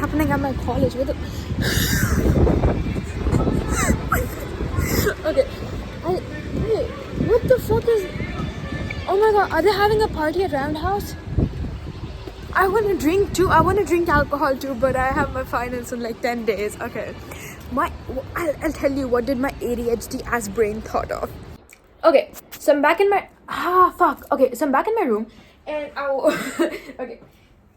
happening at my college? What the... Okay. Wait, what the fuck is... Oh my god, are they having a party at Roundhouse? I want to drink too. I want to drink alcohol too, but I have my finals in like 10 days. Okay. I'll tell you what did my ADHD ass brain thought of. Okay, so I'm back in my... Okay, so I'm back in my room and okay.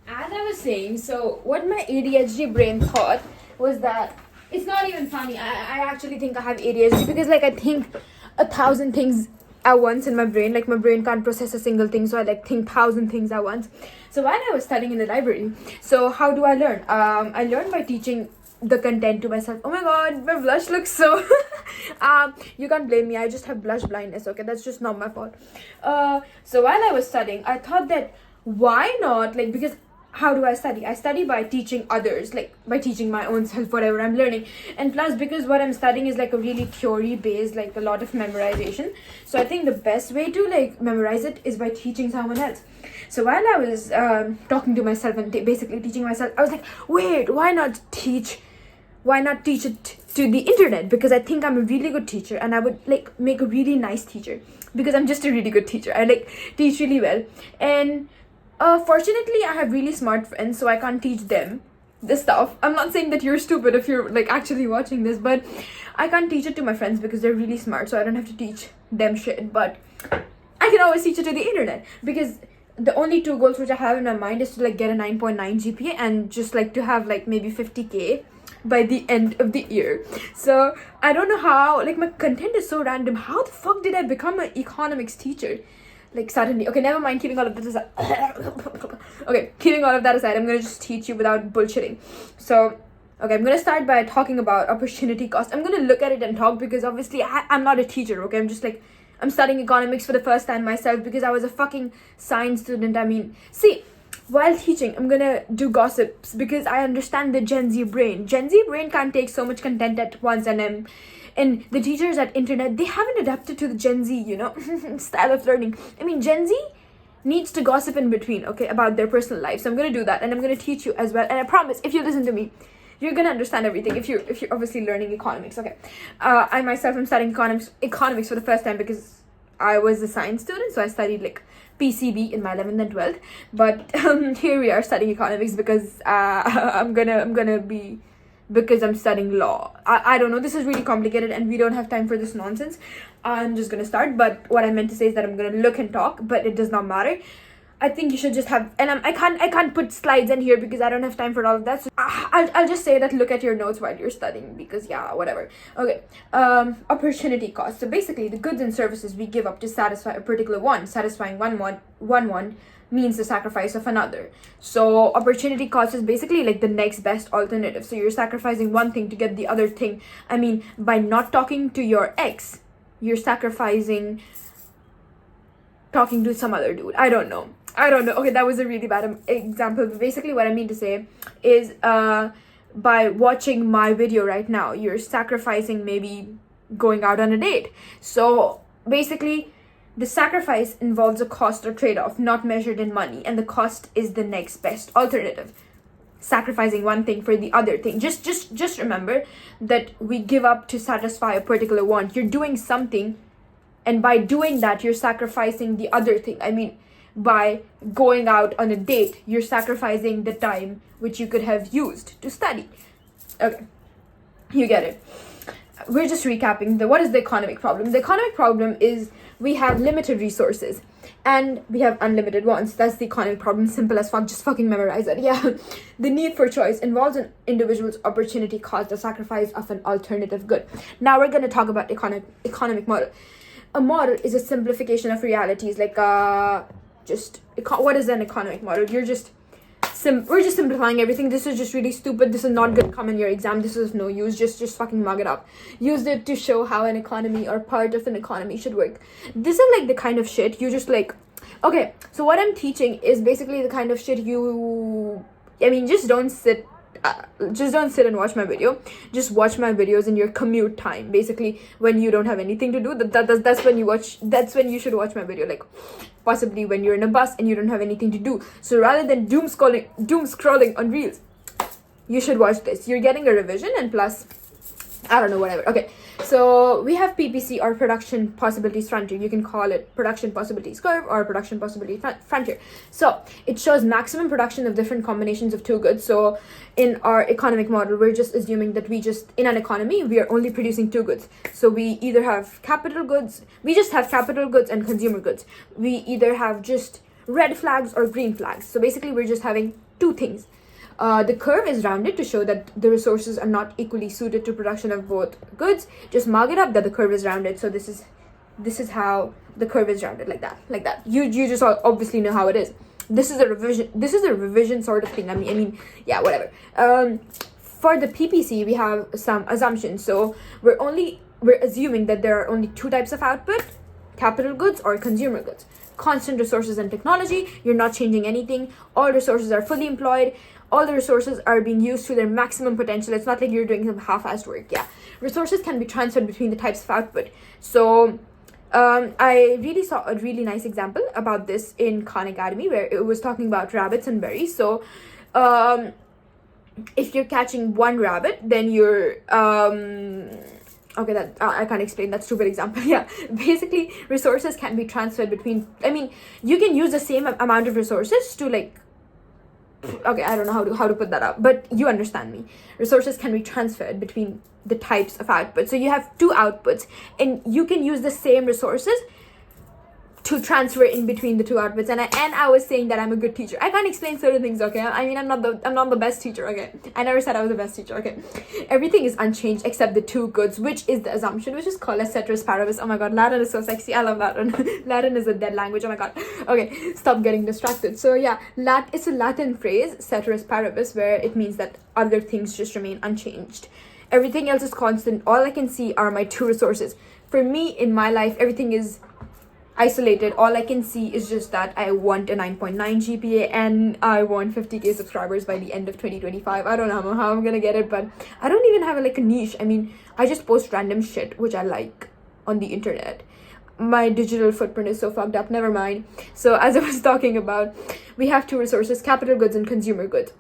As I was saying, so what my ADHD brain thought was that it's not even funny. I actually think I have ADHD because like I think 1,000 things at once in my brain. Like my brain can't process a single thing, so I like think 1,000 things at once. So while I was studying in the library, so how do I learn? I learned by teaching the content to myself. Oh my god, my blush looks so you can't blame me, I just have blush blindness. Okay, that's just not my fault. So while I was studying, I thought that why not, like, because how do I study? I study by teaching others, like by teaching my own self whatever I'm learning. And plus, because what I'm studying is like a really theory based, like a lot of memorization, so I think the best way to like memorize it is by teaching someone else. So while I was talking to myself and basically teaching myself, I was like, wait, why not teach it to the internet? Because I think I'm a really good teacher and I would like make a really nice teacher because I'm just a really good teacher. I like teach really well. And fortunately, I have really smart friends, so I can't teach them this stuff. I'm not saying that you're stupid if you're like actually watching this, but I can't teach it to my friends because they're really smart, so I don't have to teach them shit. But I can always teach it to the internet because the only two goals which I have in my mind is to like get a 9.9 GPA and just like to have like maybe 50K by the end of the year. So I don't know how, like my content is so random. How the fuck did I become an economics teacher? Like suddenly. Okay, never mind, keeping all of that aside. Okay, keeping all of that aside, I'm gonna just teach you without bullshitting. So okay, I'm gonna start by talking about opportunity cost. I'm gonna look at it and talk because obviously I'm not a teacher. Okay, I'm just like, I'm studying economics for the first time myself because I was a fucking science student. I mean, see, while teaching, I'm gonna do gossips because I understand the Gen Z brain. Gen Z brain can't take so much content at once, and the teachers at internet, they haven't adapted to the Gen Z, you know, style of learning. I mean, Gen Z needs to gossip in between, okay, about their personal life. So I'm gonna do that, and I'm gonna teach you as well. And I promise, if you listen to me, you're gonna understand everything if you're obviously learning economics. Okay, I myself am studying economics for the first time because I was a science student, so I studied like PCB in my 11th and 12th. But here we are studying economics because because I'm studying law. I don't know, this is really complicated and we don't have time for this nonsense. I'm just gonna start, but what I meant to say is that I'm gonna look and talk, but it does not matter. I think you should just have, and I can't put slides in here because I don't have time for all of that. So I'll just say that look at your notes while you're studying because yeah, whatever. Okay, opportunity cost. So basically, the goods and services we give up to satisfy a particular want. Satisfying one want means the sacrifice of another. So opportunity cost is basically like the next best alternative. So you're sacrificing one thing to get the other thing. I mean, by not talking to your ex, you're sacrificing talking to some other dude. I don't know. Okay, that was a really bad example. But basically what I mean to say is by watching my video right now, you're sacrificing maybe going out on a date. So basically the sacrifice involves a cost or trade-off not measured in money, and the cost is the next best alternative. Sacrificing one thing for the other thing. Just remember that we give up to satisfy a particular want. You're doing something, and by doing that, you're sacrificing the other thing. I mean, by going out on a date, you're sacrificing the time which you could have used to study. Okay, you get it. We're just recapping. What is the economic problem? The economic problem is we have limited resources and we have unlimited wants. That's the economic problem. Simple as fuck. Just fucking memorize it. Yeah. The need for choice involves an individual's opportunity cost, the sacrifice of an alternative good. Now we're going to talk about economic model. A model is a simplification of realities. Like what is an economic model? We're just simplifying everything. This is just really stupid. This is not gonna come in your exam. This is no use. Just fucking mug it up. Use it to show how an economy or part of an economy should work. This is like the kind of shit you just like. Okay, so what I'm teaching is basically the kind of shit just don't sit and watch my video. Just watch my videos in your commute time. Basically, when you don't have anything to do, that's when you should watch my video. Like possibly when you're in a bus and you don't have anything to do. So rather than doom scrolling on reels, you should watch this. You're getting a revision, and plus, I don't know, whatever. Okay, so we have PPC, or production possibilities frontier. You can call it production possibilities curve or production possibility frontier. So it shows maximum production of different combinations of two goods. So in our economic model, we're just assuming that in an economy, we are only producing two goods. So we either have capital goods, we just have capital goods and consumer goods. We either have just red flags or green flags. So basically, we're just having two things. The curve is rounded to show that the resources are not equally suited to production of both goods. Just mark it up that the curve is rounded. So this is how the curve is rounded, like that. You just obviously know how it is. This is a revision sort of thing. I mean, yeah, whatever. For the PPC, we have some assumptions. So we're assuming that there are only two types of output: capital goods or consumer goods. Constant resources and technology. You're not changing anything. All resources are fully employed. All the resources are being used to their maximum potential. It's not like you're doing some half-assed work. Yeah, resources can be transferred between the types of output. So I really saw a really nice example about this in Khan Academy, where it was talking about rabbits and berries. So if you're catching one rabbit, then you're okay, that I can't explain. That's a stupid example. Yeah, basically resources can be transferred between, I mean, you can use the same amount of resources to, like, okay, I don't know how to put that up, but you understand me. Resources can be transferred between the types of output. So you have two outputs, and you can use the same resources to transfer in between the two outputs. And I was saying that I'm a good teacher. I can't explain certain things, okay? I mean, I'm not the best teacher, okay? I never said I was the best teacher, okay? Everything is unchanged except the two goods, which is the assumption, which is called as ceteris paribus. Oh my god, Latin is so sexy. I love Latin. Latin is a dead language. Oh my god. Okay, stop getting distracted. So yeah, it's a Latin phrase, ceteris paribus, where it means that other things just remain unchanged. Everything else is constant. All I can see are my two resources. For me, in my life, everything is isolated. All I can see is just that I want a 9.9 GPA and I want 50k subscribers by the end of 2025. I don't know how I'm gonna get it, but I don't even have like a niche. I mean, I just post random shit which I like on the internet. My digital footprint is so fucked up. Never mind. So as I was talking about, we have two resources: capital goods and consumer goods.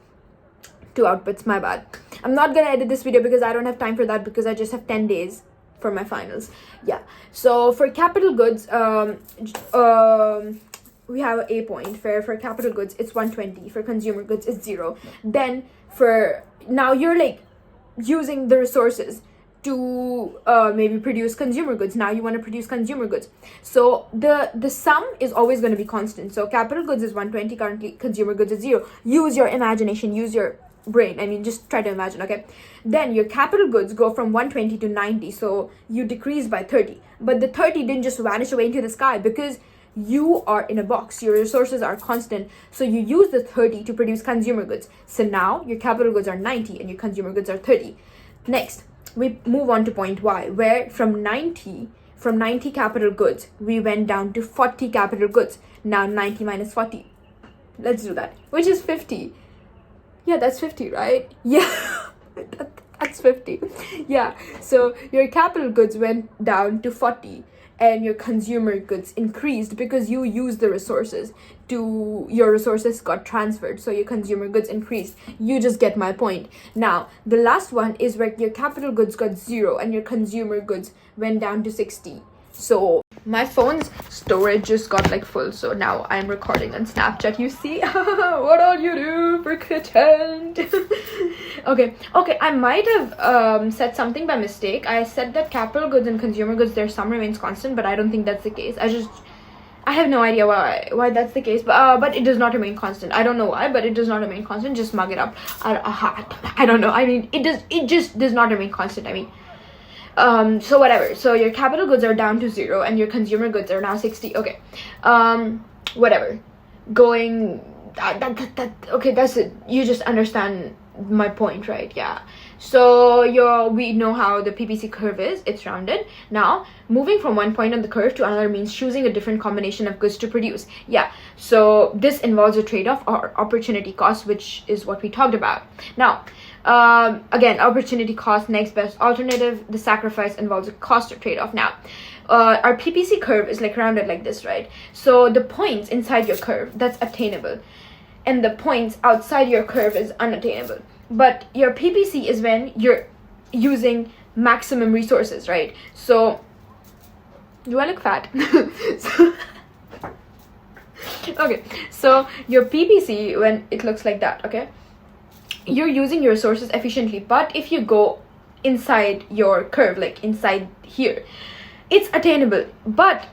Two outputs, my bad. I'm not gonna edit this video because I don't have time for that, because I just have 10 days for my finals. Yeah, so for capital goods, we have a point for capital goods it's 120, for consumer goods it's 0. Then for now, you're like using the resources to maybe produce consumer goods. Now you want to produce consumer goods, so the sum is always going to be constant. So capital goods is 120 currently, consumer goods is 0. Use your imagination, use your brain. I mean, just try to imagine. Okay, then your capital goods go from 120 to 90, so you decrease by 30, but the 30 didn't just vanish away into the sky, because you are in a box. Your resources are constant, so you use the 30 to produce consumer goods. So now your capital goods are 90 and your consumer goods are 30. Next, we move on to point Y, where from 90 capital goods we went down to 40 capital goods. Now 90 minus 40, let's do that, which is 50. Yeah, that's 50, right? Yeah, that's 50. Yeah, so your capital goods went down to 40 and your consumer goods increased because you used the resources your resources got transferred, so your consumer goods increased. You just get my point. Now, the last one is where your capital goods got 0 and your consumer goods went down to 60. So my phone's storage just got like full, so now I'm recording on Snapchat. You see what all you do for content. okay, I might have said something by mistake. I said that capital goods and consumer goods, their sum remains constant, but I don't think that's the case. I have no idea why that's the case, but it does not remain constant. I don't know why, but it does not remain constant. Just mug it up. I don't know. I mean, it just does not remain constant. I mean, so whatever. So your capital goods are down to 0 and your consumer goods are now 60. Okay, whatever. Going okay, that's it. You just understand my point, right? Yeah. So we know how the PPC curve is. It's rounded. Now moving from one point on the curve to another means choosing a different combination of goods to produce. Yeah, so this involves a trade-off or opportunity cost, which is what we talked about. Now again, opportunity cost, next best alternative. The sacrifice involves a cost or trade-off. Now our PPC curve is like rounded like this, right? So the points inside your curve, that's obtainable. and the points outside your curve is unattainable. But your PPC is when you're using maximum resources, right? So, do I look fat? So, okay, so your PPC, when it looks like that, okay, you're using your resources efficiently. But if you go inside your curve, like inside here, it's attainable, but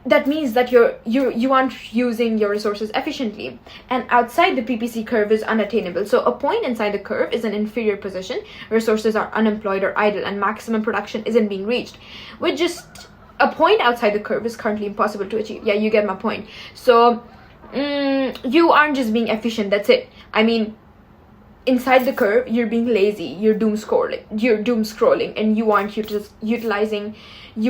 that means that you aren't using your resources efficiently, and outside the PPC curve is unattainable. So a point inside the curve is an inferior position, resources are unemployed or idle, and maximum production isn't being reached. With just a point outside the curve is currently impossible to achieve. Yeah, you get my point. So you aren't just being efficient, that's it. I mean, inside the curve you're being lazy, you're doom scrolling, and you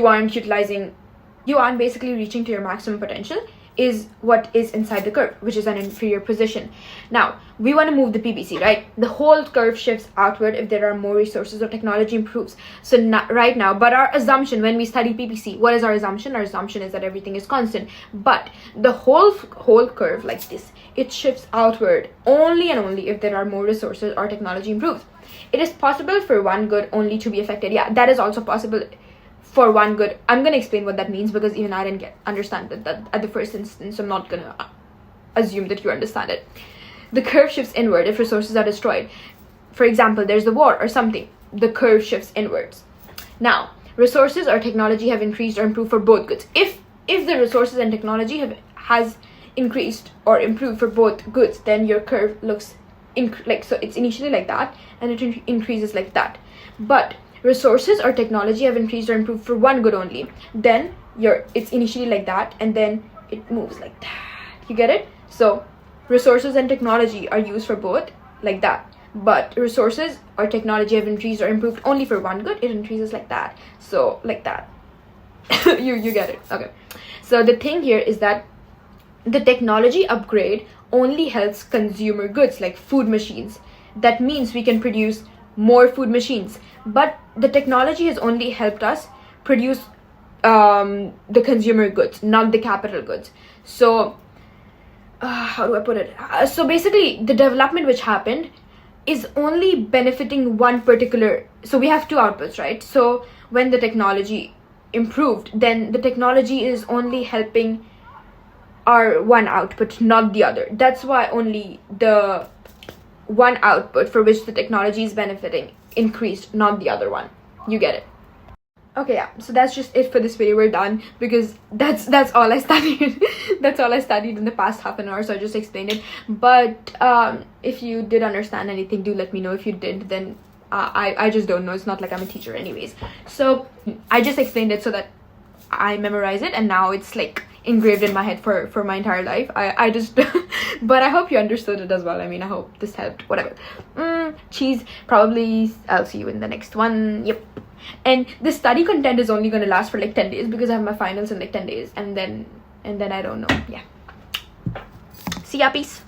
aren't basically reaching to your maximum potential, is what is inside the curve, which is an inferior position. Now we want to move the PPC, right? The whole curve shifts outward if there are more resources or technology improves. So right now, but our assumption when we study PPC, what is our assumption? Our assumption is that everything is constant, but the whole curve like this, it shifts outward only and only if there are more resources or technology improves. It is possible for one good only to be affected. Yeah, that is also possible for one good. I'm gonna explain what that means, because even I didn't understand that at the first instance, so I'm not gonna assume that you understand it. The curve shifts inward if resources are destroyed. For example, there's a war or something, the curve shifts inwards. Now, resources or technology have increased or improved for both goods. If the resources and technology has increased or improved for both goods, then your curve looks so it's initially like that and it increases like that. But resources or technology have increased or improved for one good only, then it's initially like that and then it moves like that. You get it? So resources and technology are used for both like that, but resources or technology have increased or improved only for one good, it increases like that. So like that. you get it? Okay, so the thing here is that the technology upgrade only helps consumer goods like food machines. That means we can produce more food machines, but the technology has only helped us produce the consumer goods, not the capital goods. So how do I put it? So basically the development which happened is only benefiting one particular, so we have two outputs, right? So when the technology improved, then the technology is only helping our one output, not the other. That's why only the one output for which the technology is benefiting increased, not the other one. You get it? Okay, yeah, so that's just it for this video. We're done, because that's all I studied. That's all I studied in the past half an hour, so I just explained it. But if you did understand anything, do let me know. If you did, then I just don't know. It's not like I'm a teacher anyways. So I just explained it so that I memorize it, and now it's like engraved in my head for my entire life. I just but I hope you understood it as well. I mean, I hope this helped. Whatever. Cheese. Probably I'll see you in the next one. Yep. And the study content is only going to last for like 10 days, because I have my finals in like 10 days, and then I don't know. Yeah, see ya, peace.